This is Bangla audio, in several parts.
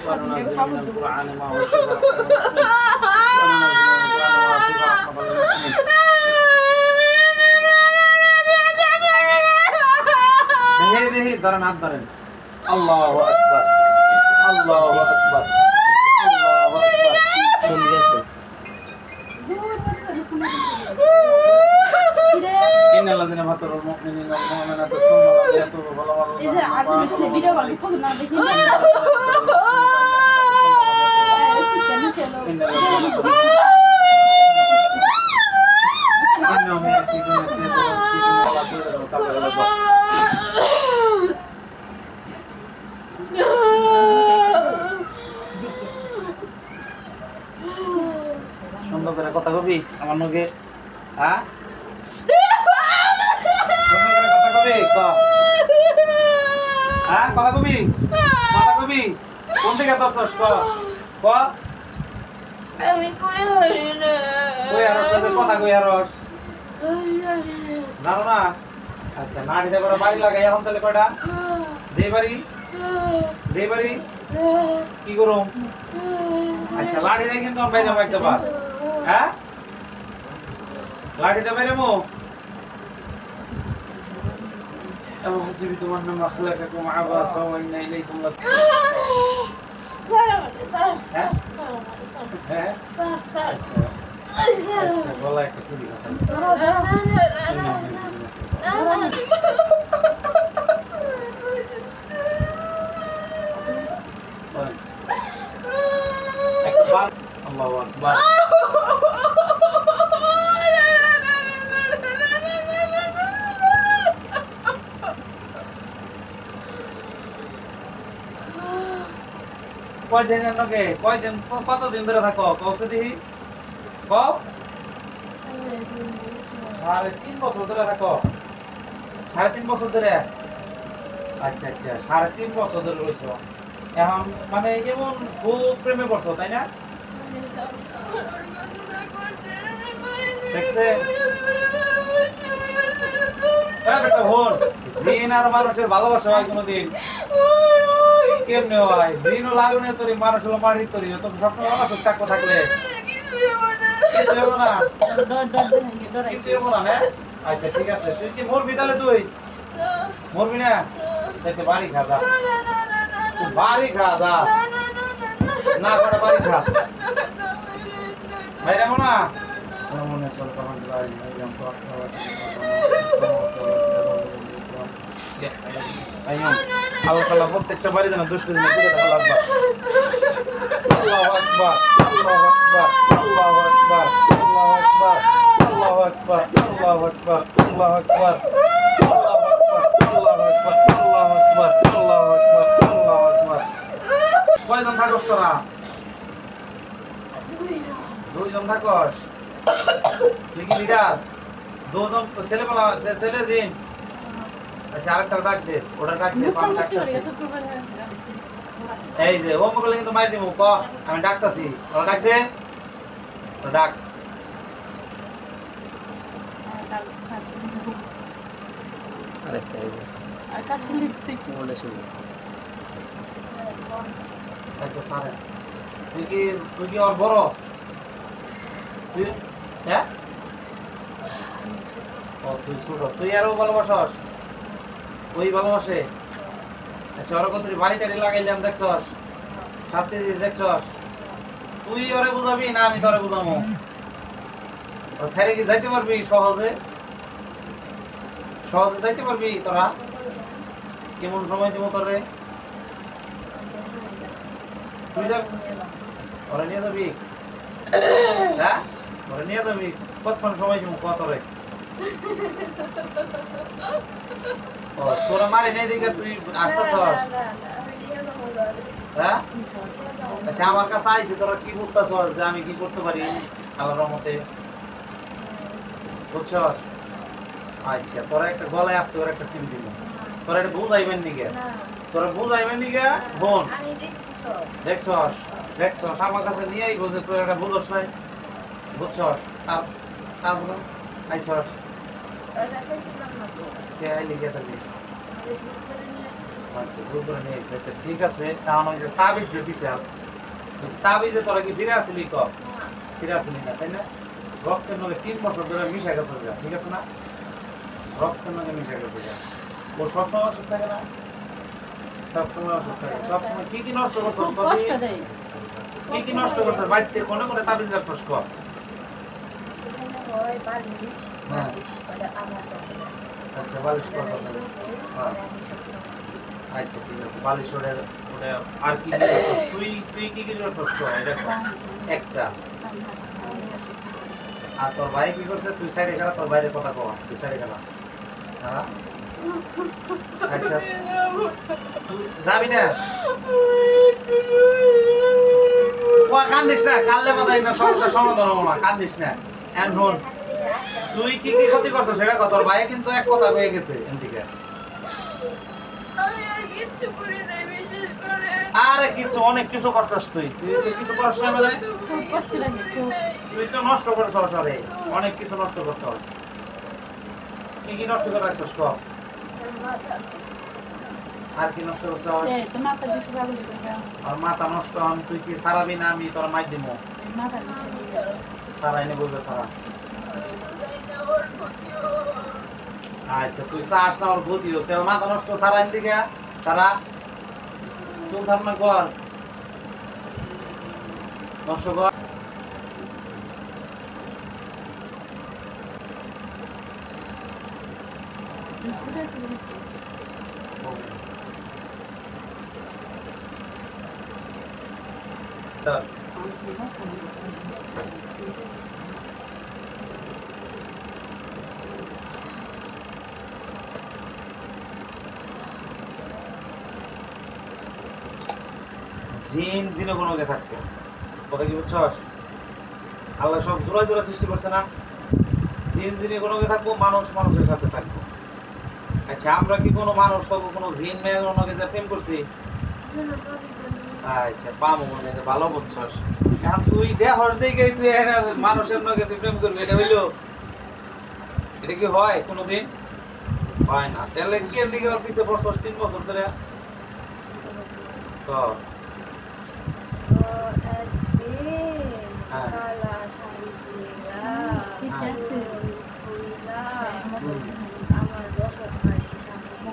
وننزل من القرآن ما هو شفاء وننزل من القرآن ما هو شفاء رحمة للمؤمنين দেহি ধরেন হাত ধরেন আল্লাহু আকবার আল্লাহু আকবার আল্লাহু আকবার চলে গেছে إن الذين فتنوا المؤمنين والمؤمنات ثم لم يتوبوا فلهم عذاب إذا عزم السبيل والفضل إن الذين إنهم يأتون ولا تدروا وتبغى الأبواب সুন্দর করে কথা কবি আমার নগে হ্যাঁ সুন্দর করে কথা কবি হ্যাঁ কথা কবি কোন দিকে ধরছস ক আমি কই হই না কই আরস সাথে কথা কই আরস জানো না আচ্ছা না দিতে পারো বাড়ি লাগাই এখন তাহলে কয়টা দে বাড়ি কি করুম আচ্ছা লাড়ি দেয় কিন্তু আমি বাইরে মারতে পার হ্যাঁ লাড়ি দে বাইরে মো أو حسبتم أنما خلقكم عبثا وإنا إليكم আচ্ছা বলা একটা চুরি কথা আল্লাহু আকবার কয়দিনের নগে কয়দিন কতদিন ধরে থাকো কৌশে দিহি কও 3.5 বছর ধরে থাকো 3.5 বছর ধরে আচ্ছা আচ্ছা 3.5 বছর ধরে রয়েছো এখন মানে এমন খুব প্রেমে পড়ছো তাই না দেখছে বেটা হন জিন আর মানুষের ভালোবাসা হয় কোনোদিন কেমনে হয় জিনও লাগুনে তোর মানুষ হলো মারি তোর তো স্বপ্ন ভালোবাসা থাকবো থাকলে কিছু হবো না কিছু হবো না হ্যাঁ আচ্ছা ঠিক আছে তুই কি মরবি তাহলে তুই মরবি না সেটা বাড়ি খা যা বাড়ি খা যা না কটা বাড়ি খা ভাই যাবো না মনে চল কখন আল্লাহ তাআলা প্রত্যেকটা বাড়ি যেন দুষ্কৃতী না করে দেখা লাগবে আল্লাহু আকবার আল্লাহু আকবার আল্লাহু আকবার আল্লাহু আকবার আল্লাহু আকবার আল্লাহু আকবার আল্লাহু আকবার আল্লাহু আকবার আল্লাহু আকবার আল্লাহু আকবার আল্লাহু আকবার কয়জন থাকস তোরা দুইজন থাকস তুই কি লিডার দুজন ছেলেবেলা ছেলে দিন আচ্ছা আরেকটা ডাক দে ওটা ডাক দে পাঁচ ডাকতাছি এই যে ও মগলে কিন্তু মার দিমু ক আমি ডাকতাছি ওটা ডাক দে ওটা ডাক আরেকটা এই আর কাটলি ঠিক বলে শুনি আচ্ছা সারা তুই কি আর বড় তুই হ্যাঁ ও তুই ছোট তুই আরো ভালোবাসস ওই ভালোবাসে আচ্ছা ওরা কত বাড়ি টাড়ি লাগাইলাম দেখছস শাস্তি দেখছস তুই ওরে বুঝাবি না আমি তোরে বুঝাবো ছেড়ে কি যাইতে পারবি সহজে যাইতে পারবি তোরা কেমন সময় দিব তোরে তুই যা ওরা নিয়ে যাবি হ্যাঁ ওরা নিয়ে যাবি কতক্ষণ সময় দিব কত রে তোরা মারি নেই দেখে তুই আসতেছ হ্যাঁ আচ্ছা আমার কাছে আইসি তোরা কি বুঝতেছ যে আমি কি করতে পারি আল্লাহর রহমতে বুঝছস আচ্ছা তোরা একটা গলায় আসতে ওরা একটা চিন দিব তোরা এটা বুঝাইবেন নিগে তোরা বুঝাইবেন নিগে বোন দেখছস আমার কাছে নিয়েই বুঝে তোরা এটা বুঝছস নাই বুঝছস তারপর আইসস কে আইলি কে থাকবি ও আচ্ছা ভুল করে নিয়েছে। আচ্ছা ঠিক আছে, তাহলে ওই যে তাবিজ যে দিছে, তাবিজে তোরা কি ফিরে আসলি কব? ফিরে আসলি না তাই না? রক্তের নগে 3 বছর ধরে মিশে গেছে ওটা, ঠিক আছে না? রক্তের নগে মিশে গেছে ওটা। ও সবসময় অসুখ থাকে না? সবসময় অসুখ থাকে। সবসময় কি কি নষ্ট করতো? খুব কষ্ট দেয়। কি কি নষ্ট করতো? বাড়িতে কোনে কোনে তাবিজ রাখছস কর? হয় বালিশ, হ্যাঁ। বালিশ ওটা আমার আচ্ছা বালিশ কর কথা। হ্যাঁ। আচ্ছা ঠিক আছে, বালিশ ওটা ওটা আর কি কি করছস? তুই কি কি করছস কর? এটা কর। একটা। আর তোর ভাই কি করছে? তুই সাইডে গেলা, তোর বাইরে কথা কওয়া, তুই সাইডে গেলা। হ্যাঁ? আচ্ছা তুই যাবি না? ও কান্দিস না, কান্দলে মাথায় না সমস্যা সমাধান হবো না, কান্দিস না। এখন তুই কি কি ক্ষতি করছো সেটা কত? তোর ভাই কিন্তু এক কথা হয়ে গেছে এদিকে। আমি আর কিচ্ছু করি নাই, বিশেষ করে আরে কিছু অনেক কিছু করছস তুই তো কিছু করছ না মানে? খুব কষ্ট লাগে খুব। তুই তো নষ্ট করছস, আরে অনেক কিছু নষ্ট করছস। কি কি নষ্ট করে রাখছস কর? মাথা আর কি নষ্ট করছস? এই তো মাথা বেশি ভালো লাগে। আর মাথা নষ্ট হন, তুই কি সারাবি না? আমি তোর মাই দিমু। মাথা বেশি লাগে। সারা এনে বলবে সারা। তাই না ওর ক্ষতিও। আচ্ছা তুই চাস না ওর ক্ষতি হোক, তাহলে মাথা নষ্ট সারা এনে দিকে সারা তুই থামনা কর, নষ্ট কর। ধর। জিন জিনে কোনো কে থাকতো, কথা কি বুঝছস? আল্লাহ সব জোড়ায় জোড়া সৃষ্টি করছে না? জিন জিনে কোনো কে থাকবো, মানুষ মানুষের সাথে থাকবো। আচ্ছা আমরা কি কোনো মানুষ পাবো কোনো জিন মেয়ের ওনাকে যা প্রেম করছি? আচ্ছা পাবো মনে হয়, ভালো বুঝছস। এখন তুই দেহর দিকে তুই মানুষের নগে তুই প্রেম করবি, এটা হইলো? এটা কি হয় কোনোদিন? হয় না। তাহলে কি এর দিকে ওর পিছে পড়ছস 3 বছর ধরে? তো হ্যাঁ। ঠিক আছে। আমার বসত বাড়ির সামনে।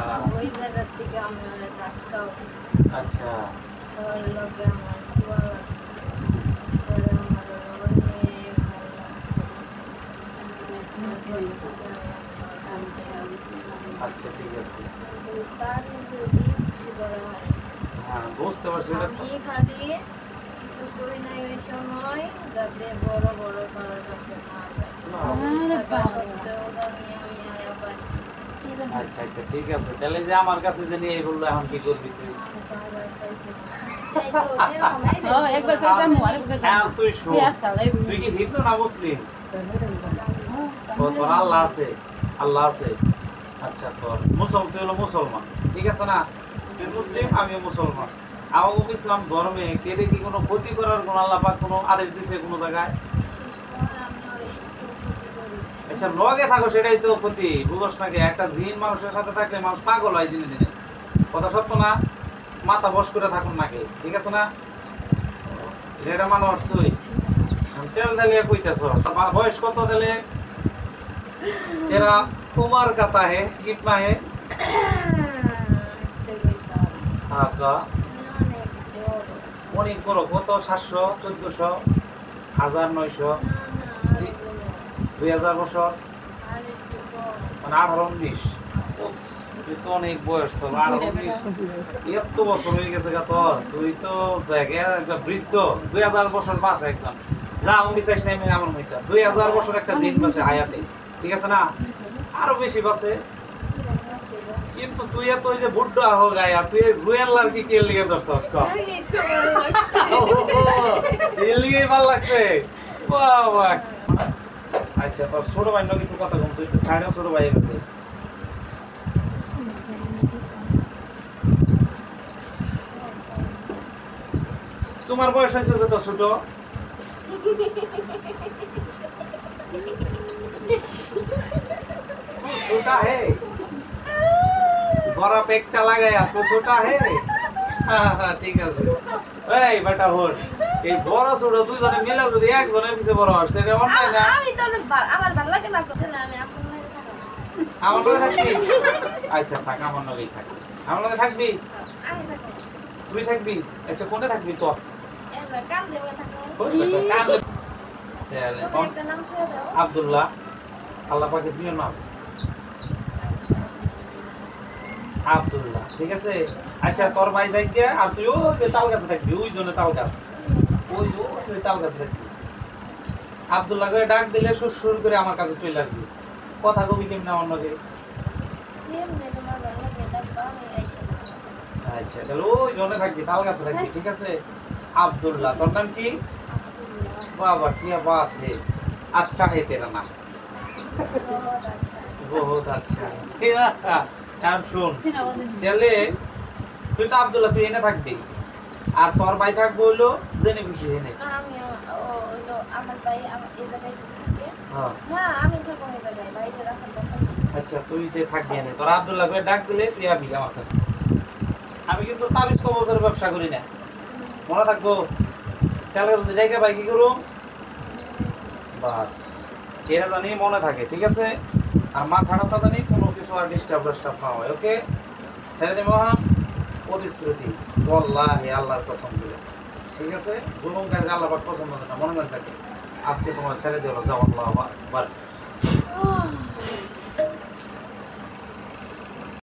আহা, ওই জায়গার থেকে আমি অনেক ধাক্কাও দিছি। আচ্ছা ওর লগে আমার ছোঁয়া লাগছে। পরে আমার অনেক ভালো লাগছে। আচ্ছা ঠিক আছে। কিন্তু তার যদি কিছু করা হয় না। হ্যাঁ বুঝতে পারছি। এটা তো- আমি খালি কিছু করি নাই ওই সময়, যাতে বড় বড় কারোর কাছে না যায়। আচ্ছা আচ্ছা ঠিক আছে, তাহলে যে আমার কাছে যে নিয়ে বললো এখন কি করবি তুই? একবার করে যাবো, আরেকবার এখন যাবো। তুই শোন, তুই কি হিন্দু না মুসলিম? ও তোর আল্লাহ আছে, আল্লাহ আছে। আচ্ছা তোর তুই হলো মুসলমান, ঠিক আছে না? তুই মুসলিম, আমিও মুসলমান। আমাকে ইসলাম ধর্মে কেড়ে কি কোনো ক্ষতি করার কোনো আল্লাহ পাক কোনো আদেশ দিছে কোনো জায়গায়? আচ্ছা লগে থাকো সেটাই তো ক্ষতি, বুঝোস নাকি? একটা জিন মানুষের সাথে থাকলে মানুষ পাগল হয় দিনে দিনে, কথা সত্য না? মাথা বস করে থাকুন নাকি, ঠিক আছে না? এটা মানুষ তুই তেল ঢালিয়ে কইতেছ, বয়স কত দিলে? এরা তোমার কথা হে কিতনা হে? অনেক বড়, কত? 700, 1400, 1000, 900, 2000 বছর, মানে 18, 19? তুই তো অনেক বয়স, তোর 18, 19 এত বছর হয়ে গেছে গা তোর। তুই তো দেখ একটা বৃদ্ধ, 2000 বছর বাঁচা একদম। যা আমি চাইস না, আমি আমার মইচা 2000 বছর একটা দিন বাঁচে হায়াতে, ঠিক আছে না? আরো বেশি বাঁচে। কিন্তু তুই এত ওই যে বুড্ডা হো গায়া, তুই জুয়েলার কি কে লিগে ধরছস কর? এর লিগেই ভালো লাগছে। বাহ বাহ। আচ্ছা তোর ছোট ভাই নাকি একটু কথা কম, তুই একটু সাইডে ছোট ভাই গেছে। তোমার বয়স হয়েছে কত ছোট? ছোটা হে বড় পেক চালা গয়া তো ছোটা হে হ্যাঁ ঠিক আছে এই বেটা হল এই বড় ছোট দুইজনে মিলে যদি একজনের পিছে বড় হয় সেটা অন্যায় না আমি তো আমার ভালো লাগে না তো না আমি আপনার লাগে থাকবো আমার লগে থাকবি আচ্ছা থাক আমার লগেই থাক আমার লগে থাকবি আমি থাকবো তুই থাকবি আচ্ছা কোনে থাকবি তো এবার কাম দেবো থাকবো ওই বেটা কাম তাহলে কোন একটা নাম ছেড়ে দাও আব্দুল্লাহ আল্লাহ পাকের প্রিয় নাম আব্দুল্লাহ ঠিক আছে আচ্ছা তোর ভাই যাই গিয়া আর তুই ওই তাল গাছে থাকবি ওই জন্য তাল গাছ ওই তাল গাছে থাকবি আব্দুল্লাহ করে ডাক দিলে সুর করে আমার কাছে চলে আসবি কথা কবি কেমনে আমার লগে এমনি তোমার ভালো লাগে থাকবো আমি আইছি আচ্ছা তাহলে ওই জন্য থাকবি তাল গাছে থাকবি ঠিক আছে আব্দুল্লাহ তোর নাম কি বাবা কি বাত হে আচ্ছা হে তেরা নাম বহুত আচ্ছা বহুত আচ্ছা এখন শুন তাহলে তুই তো আব্দুল্লাহ তুই এনে থাকবি আর তোর ভাই থাকবো হইলো জেনে খুশি এনে আমি হলো আমার ভাই আমার এই জায়গায় থাকে হ্যাঁ না আমি থাকবো এই জায়গায় বাইরে রাখার কথা আচ্ছা তুই যে থাকবি এনে তোর আব্দুল্লাহ করে ডাক দিলে তুই আবি আমার কাছে আমি কিন্তু তাবিজ কবজের ব্যবসা করি না মনে থাকবো তাহলে যদি জায়গা ভাই কি করুম বাস এরা জানি মনে থাকে ঠিক আছে আর মাথাটা জানি কোনো কিছু আর ডিস্টার্ব না হয় ওকে ছেড়ে দেবো প্রতিশ্রুতি ওয়াল্লাহি আল্লাহর কসম দিলে ঠিক আছে জুলুমকারী আল্লাহ পাক পছন্দ করে না মনে থাকে আজকে তোমার ছেড়ে দেবো যাও আল্লাহ আকবার